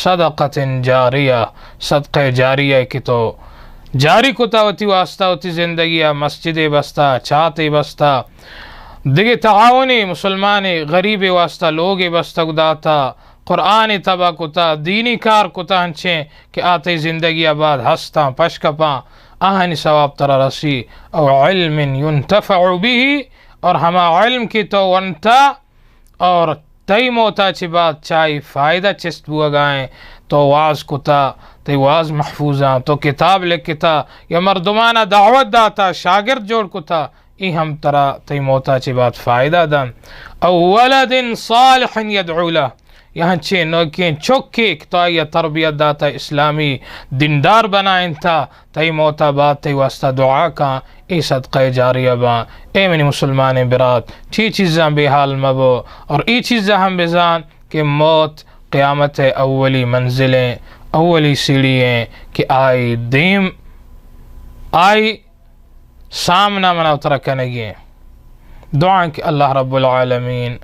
S3: صدقت جاریہ صدقہ جاریہ کی تو جاری کتا ہوتی واسطہ ہوتی زندگی مسجد بستا چاہتے بستا دیگے تعاونی مسلمانی غریب واسطہ لوگ بستا گداتا قرآن تبا کتا دینی کار کتا ہنچیں کہ آتے زندگی بعد ہستا پشکپاں آہانی ثواب ترا رسی او علم ينتفع به اور ہما علم کی تو ونتا اور تی موتا چی بات چاہی فائدہ چست بوا گائیں تو واز کتا تی واز محفوظاں تو کتاب لکھتا یا مردمانہ دعوت داتا شاگرد جوڑ کتا ای ہم ترا تی موتا چی بات فائدہ دن. او ولد صالح یدعو لہ یہاں چھے نوکین چوکیک تو آیا تربیت داتا اسلامی دندار بنائیں تھا تی موتا بات تی واسطہ دعا کا ای صدقہ جاریہ با. اے منی مسلمان برات چی چیزاں بے حال مبو اور ای چیزاں ہم بزان کہ موت قیامت اولی منزلیں اولی سیڑھیں کہ آئی دیم آئی سامنا منا اترکنگیں. دعا کہ اللہ رب العالمین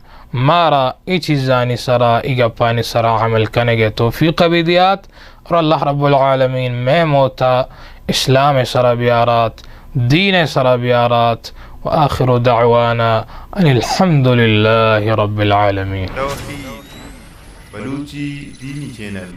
S3: مارا ای چیزانی سرا ای گپانی سرا عمل کنگے توفیق بدیات اور اللہ رب العالمین میں موتا اسلام سرا بیارات دین سرا بیارات وآخر دعوانا ان الحمد للہ رب العالمین.
S1: توحید بلوچی دینی چینل